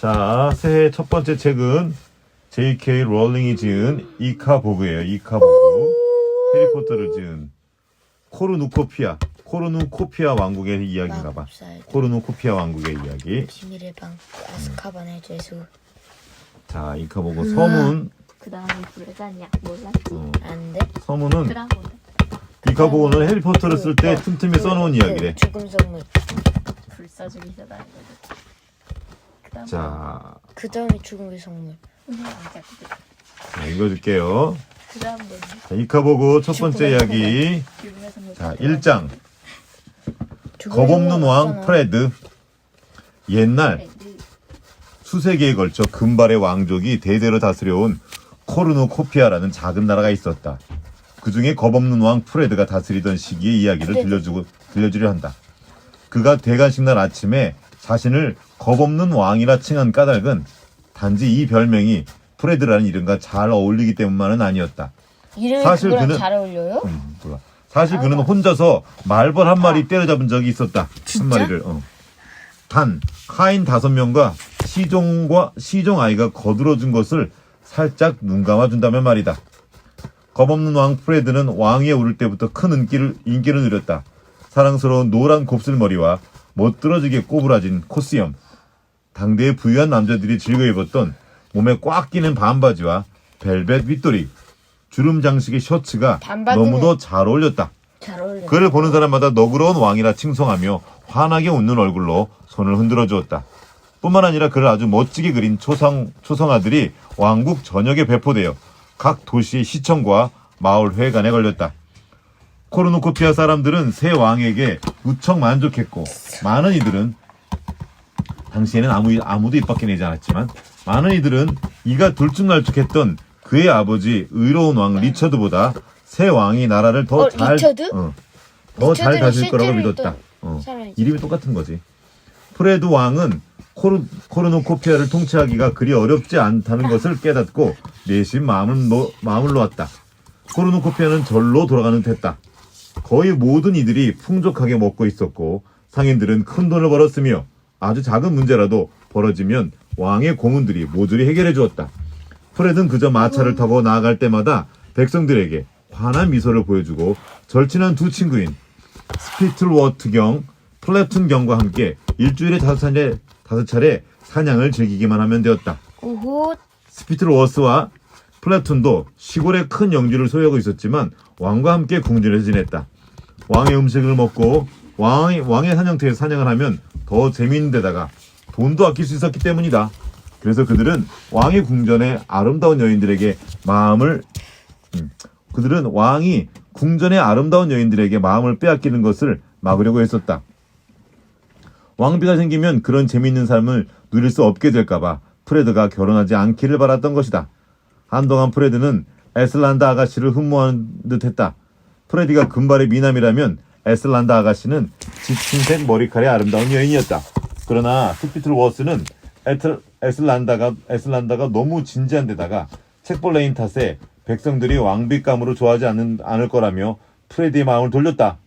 자, 새해 첫 번째 책은 J.K. 롤링이 지은 이카보그예요. 이카보그. 해리포터를 지은 코르누코피아 왕국의 이야기인가봐. 코르누코피아 왕국의 이야기. 비밀의 방 아스카반의 죄수. 자, 이카보그 서문. 그 다음에 불가냐 몰랐지. 안 돼? 서문은 그다음 이카보그는 해리포터를 쓸 때 틈틈이 써놓은 이야기래. 죽음 선물. 불 써주기잖아. 그다음 자, 그 다음에 죽음의 선물. 자, 읽어줄게요. 그다음 뭐지? 자, 이카보그 첫 번째 이야기. 자, 1장. 겁없는 왕 프레드. 옛날 수세기에 걸쳐 금발의 왕족이 대대로 다스려온 코르누코피아라는 작은 나라가 있었다. 그 중에 겁없는 왕 프레드가 다스리던 시기의 이야기를 들려주려 한다. 그가 대관식 날 아침에 자신을 겁없는 왕이라 칭한 까닭은 단지 이 별명이 프레드라는 이름과 잘 어울리기 때문만은 아니었다. 이름이 사실 그거랑 그는- 잘 어울려요? 몰라. 사실 그는 혼자서 말벌 한 마리 때려잡은 적이 있었다. 한 마리를. 단 하인 5명과 시종 아이가 거들어준 것을 살짝 눈 감아준다면 말이다. 겁없는 왕 프레드는 왕위에 오를 때부터 큰 인기를 누렸다. 사랑스러운 노란 곱슬머리와 멋들어지게 꼬부라진 코스염, 당대의 부유한 남자들이 즐겨 입었던 몸에 꽉 끼는 반바지와 벨벳 윗도리, 주름 장식의 셔츠가 반바지는- 너무도 잘 어울렸다. 잘 어울려. 그를 보는 사람마다 너그러운 왕이라 칭송하며 환하게 웃는 얼굴로 손을 흔들어 주었다. 뿐만 아니라 그를 아주 멋지게 그린 초성화들이 왕국 전역에 배포되어 각 도시의 시청과 마을 회관에 걸렸다. 코르누코피아 사람들은 새 왕에게 무척 만족했고, 많은 이들은 당시에는 아무도 입 밖에 내지 않았지만 많은 이들은 이가 들쭉날쭉했던 그의 아버지 의로운 왕 리처드보다 새 왕이 나라를 더 잘 리처드? 더 잘 리처드는 다스릴 거라고 실제로 믿었다. 있던 사람이지. 이름이 똑같은 거지. 프레드 왕은 코르누코피아를 통치하기가 그리 어렵지 않다는 것을 깨닫고 내심 마음을 놓았다. 코르누코피아는 절로 돌아가는 듯했다. 거의 모든 이들이 풍족하게 먹고 있었고 상인들은 큰 돈을 벌었으며 아주 작은 문제라도 벌어지면 왕의 고문들이 모조리 해결해 주었다. 프레드는 그저 마차를 타고 나아갈 때마다 백성들에게 환한 미소를 보여주고 절친한 두 친구인 스피틀워트경, 플래툰경과 함께 일주일에 5차례 사냥을 즐기기만 하면 되었다. 오호. 스피틀워스와 플래툰도 시골에 큰 영지를 소유하고 있었지만 왕과 함께 궁전에서 지냈다. 왕의 음식을 먹고 왕의 사냥터에서 사냥을 하면 더 재미있는 데다가 돈도 아낄 수 있었기 때문이다. 그래서 그들은 왕이 궁전의 아름다운 여인들에게 마음을 빼앗기는 것을 막으려고 했었다. 왕비가 생기면 그런 재미있는 삶을 누릴 수 없게 될까봐 프레드가 결혼하지 않기를 바랐던 것이다. 한동안 프레드는 에슬란다 아가씨를 흠모하는 듯했다. 프레디가 금발의 미남이라면 에슬란다 아가씨는 짙은색 머리칼의 아름다운 여인이었다. 그러나 스피틀워스는 에슬란다가 너무 진지한 데다가 책벌레인 탓에 백성들이 왕비감으로 좋아하지 않을 거라며 프레디의 마음을 돌렸다.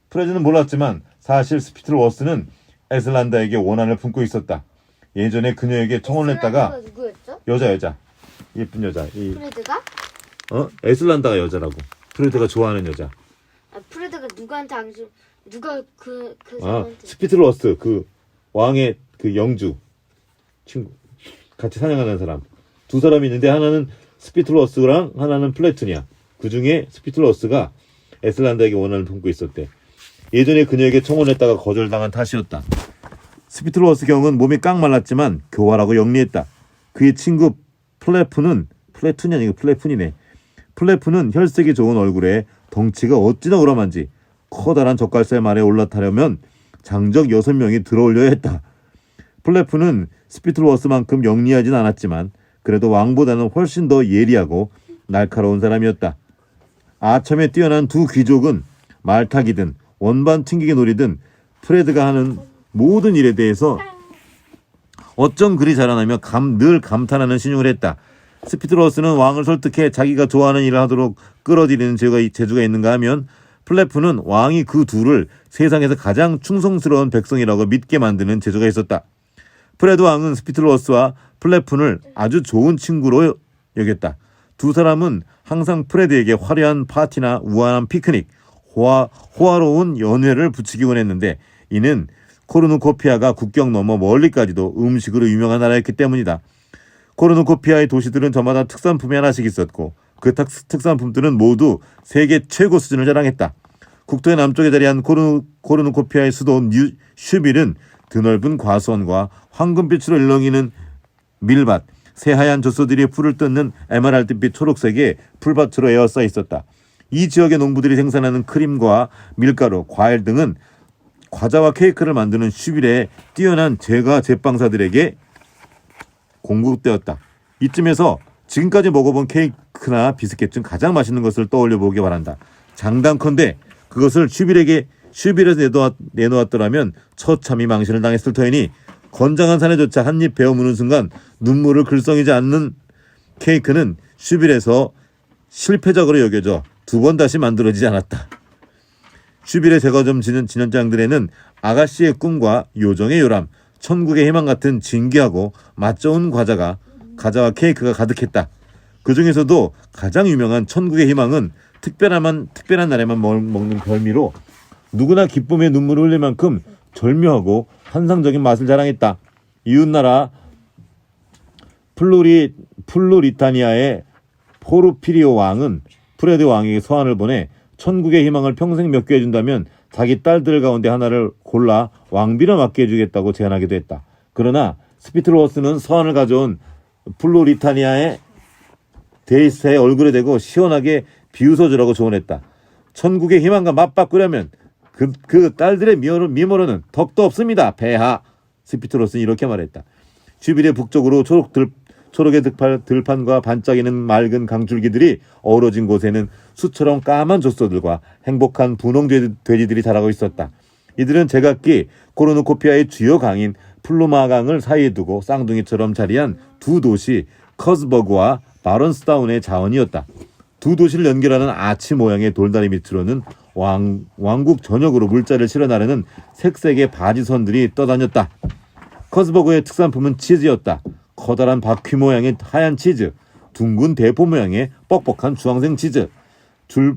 프레디는 몰랐지만 사실 스피틀워스는 에슬란다에게 원한을 품고 있었다. 예전에 그녀에게 청혼을 했다가 누구였죠? 여자 예쁜 여자 프레드가? 에슬란다가 여자라고. 프레드가 좋아하는 여자. 프레드가 누구한테 누가 그 사람한테? 스피틀워스 그 왕의 그 영주 친구 같이 사냥하는 사람 두 사람이 있는데 하나는 스피틀워스랑 하나는 플래툰이야. 그 중에 스피틀워스가 에슬란다에게 원한을 품고 있었대. 예전에 그녀에게 청혼했다가 거절당한 탓이었다. 스피틀워스 경은 몸이 깡 말랐지만 교활하고 영리했다. 그의 친구 플래툰이 아니고 플래툰이네. 플래툰은 혈색이 좋은 얼굴에 덩치가 어찌나 우람한지 커다란 젓갈살 말에 올라타려면 장적 6명이 들어올려야 했다. 플래툰은 스피틀워스만큼 영리하진 않았지만 그래도 왕보다는 훨씬 더 예리하고 날카로운 사람이었다. 아첨에 뛰어난 두 귀족은 말타기든 원반 튕기기 놀이든 프레드가 하는 모든 일에 대해서 어쩜 그리 잘하냐며 늘 감탄하는 신용을 했다. 스피틀워스는 왕을 설득해 자기가 좋아하는 일을 하도록 끌어들이는 재주가 있는가 하면 플래프는 왕이 그 둘을 세상에서 가장 충성스러운 백성이라고 믿게 만드는 재주가 있었다. 프레드 왕은 스피틀러스와 플래푼을 아주 좋은 친구로 여겼다. 두 사람은 항상 프레드에게 화려한 파티나 우아한 피크닉, 호화로운 연회를 부추기곤 했는데 이는 코르누코피아가 국경 넘어 멀리까지도 음식으로 유명한 나라였기 때문이다. 코르누코피아의 도시들은 저마다 특산품이 하나씩 있었고 그 특산품들은 모두 세계 최고 수준을 자랑했다. 국토의 남쪽에 자리한 코르누코피아의 수도 슈빌은 드넓은 과수원과 황금빛으로 일렁이는 밀밭, 새하얀 젖소들이 풀을 뜯는 에메랄드빛 초록색의 풀밭으로 에워싸 있었다. 이 지역의 농부들이 생산하는 크림과 밀가루, 과일 등은 과자와 케이크를 만드는 슈빌의 뛰어난 제빵사들에게 공급되었다. 이쯤에서 지금까지 먹어본 케이크나 비스켓 중 가장 맛있는 것을 떠올려 보기 바란다. 장담컨대 그것을 슈빌에서 내놓았더라면 처참히 망신을 당했을 터이니 건장한 사내조차 한 입 베어 무는 순간 눈물을 글썽이지 않는 케이크는 슈빌에서 실패적으로 여겨져 두 번 다시 만들어지지 않았다. 슈빌의 제과점 진연장들에는 아가씨의 꿈과 요정의 요람, 천국의 희망 같은 진귀하고 맛 좋은 과자와 케이크가 가득했다. 그 중에서도 가장 유명한 천국의 희망은 특별한 날에만 먹는 별미로 누구나 기쁨의 눈물을 흘릴 만큼 절묘하고 환상적인 맛을 자랑했다. 이웃나라 플로리타니아의 포르피리오 왕은 프레드 왕에게 서한을 보내 천국의 희망을 평생 몇 개 해준다면 자기 딸들 가운데 하나를 골라 왕비를 맡게 해주겠다고 제안하기도 했다. 그러나 스피틀워스는 서한을 가져온 플로리타니아의 데이스의 얼굴에 대고 시원하게 비웃어주라고 조언했다. 천국의 희망과 맞바꾸려면 그 딸들의 미모로는 덕도 없습니다. 폐하. 스피틀워스는 이렇게 말했다. 슈빌의 북쪽으로 초록의 들판과 반짝이는 맑은 강줄기들이 어우러진 곳에는 수처럼 까만 젖소들과 행복한 분홍 돼지들이 자라고 있었다. 이들은 제각기 코르누코피아의 주요 강인 플루마강을 사이에 두고 쌍둥이처럼 자리한 두 도시 커즈버그와 바런스타운의 자원이었다. 두 도시를 연결하는 아치 모양의 돌다리 밑으로는 왕국 전역으로 물자를 실어 나르는 색색의 바지선들이 떠다녔다. 커즈버그의 특산품은 치즈였다. 커다란 바퀴 모양의 하얀 치즈, 둥근 대포 모양의 뻑뻑한 주황색 치즈,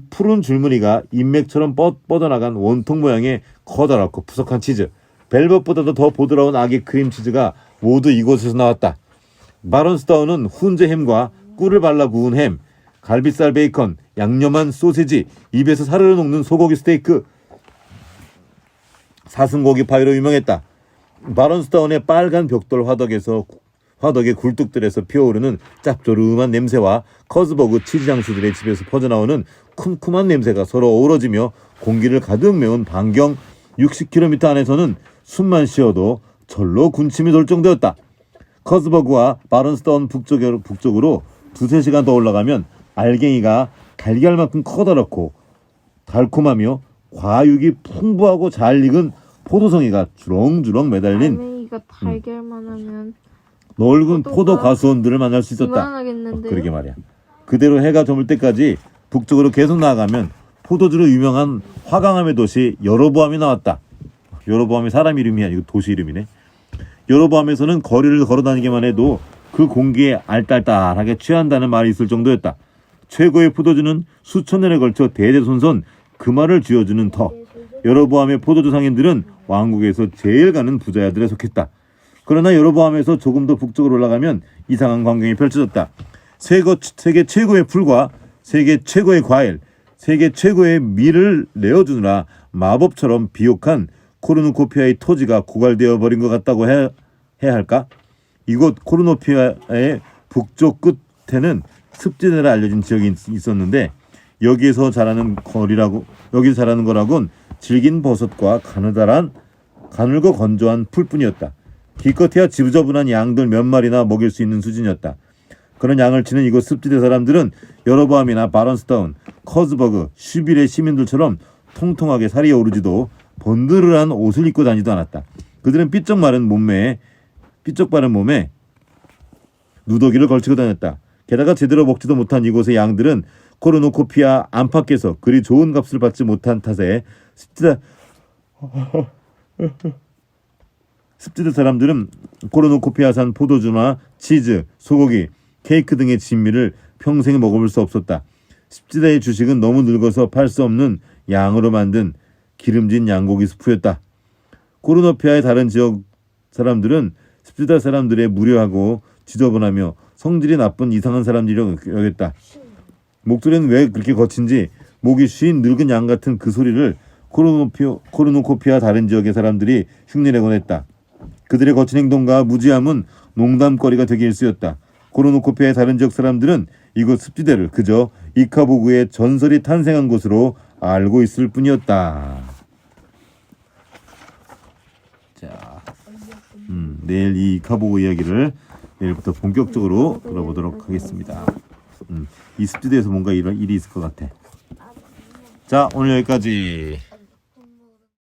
푸른 줄무늬가 인맥처럼 뻗어나간 원통 모양의 커다랗고 푸석한 치즈, 벨벳보다도 더 보드라운 아기 크림치즈가 모두 이곳에서 나왔다. 바런스타운은 훈제 햄과 꿀을 발라 구운 햄, 갈비살 베이컨, 양념한 소시지, 입에서 사르르 녹는 소고기 스테이크, 사슴고기 파이로 유명했다. 바런스타운의 빨간 벽돌 화덕의 굴뚝들에서 피어오르는 짭조름한 냄새와 커즈버그 치즈 장수들의 집에서 퍼져나오는 쿰쿰한 냄새가 서로 어우러지며 공기를 가득 메운 반경 60km 안에서는 숨만 쉬어도 절로 군침이 돌 정도였다. 커즈버그와 바런스타운 북쪽으로 두세 시간 더 올라가면 알갱이가 달걀만큼 커다랗고 달콤하며 과육이 풍부하고 잘 익은 포도송이가 주렁주렁 매달린 알맹이가 달걀만 하면 넓은 포도 과수원들을 만날 수 있었다. 그만하겠는데요? 그러게 말이야. 그대로 해가 저물 때까지 북쪽으로 계속 나아가면 포도주로 유명한 화강암의 도시 여로보암이 나왔다. 여로보암이 사람 이름이 아니고 도시 이름이네. 여로보암에서는 거리를 걸어다니기만 해도 그 공기에 알딸딸하게 취한다는 말이 있을 정도였다. 최고의 포도주는 수천 년에 걸쳐 대대손손 그 말을 쥐어주는 터. 여로보암의 포도주 상인들은 왕국에서 제일 가는 부자야들에 속했다. 그러나 여로보암에서 조금 더 북쪽으로 올라가면 이상한 광경이 펼쳐졌다. 세계 최고의 풀과 세계 최고의 과일, 세계 최고의 밀을 내어주느라 마법처럼 비옥한 코르누코피아의 토지가 고갈되어 버린 것 같다고 해야 할까? 이곳 코르누코피아의 북쪽 끝에는 습지대라 알려진 지역이 있었는데 여기서 자라는 거라곤 질긴 버섯과 가늘고 건조한 풀뿐이었다. 기껏해야 지저분한 양들 몇 마리나 먹일 수 있는 수준이었다. 그런 양을 치는 이곳 습지대 사람들은 여로보암이나 바런스타운, 커즈버그, 슈빌의 시민들처럼 통통하게 살이 오르지도 번드르한 옷을 입고 다니지도 않았다. 그들은 삐쩍 마른 몸에 누더기를 걸치고 다녔다. 게다가 제대로 먹지도 못한 이곳의 양들은 코르누코피아 안팎에서 그리 좋은 값을 습지대 사람들은 코르누코피아산 포도주나 치즈, 소고기, 케이크 등의 진미를 평생 먹어볼 수 없었다. 습지대의 주식은 너무 늙어서 팔 수 없는 양으로 만든 기름진 양고기 수프였다. 코르노피아의 다른 지역 사람들은 습지대 사람들의 무례하고 지저분하며 성질이 나쁜 이상한 사람들이라고 여겼다. 목소리는 왜 그렇게 거친지 목이 쉰 늙은 양 같은 그 소리를 코르누코피아 다른 지역의 사람들이 흉내내곤 했다. 그들의 거친 행동과 무지함은 농담거리가 되기 일쑤였다. 코르누코피아의 다른 지역 사람들은 이곳 습지대를 그저 이카보구의 전설이 탄생한 곳으로 알고 있을 뿐이었다. 자, 내일 이 이카보구 이야기를 내일부터 본격적으로 들어보도록 하겠습니다. 이 습지대에서 뭔가 이런 일이 있을 것 같아. 자, 오늘 여기까지.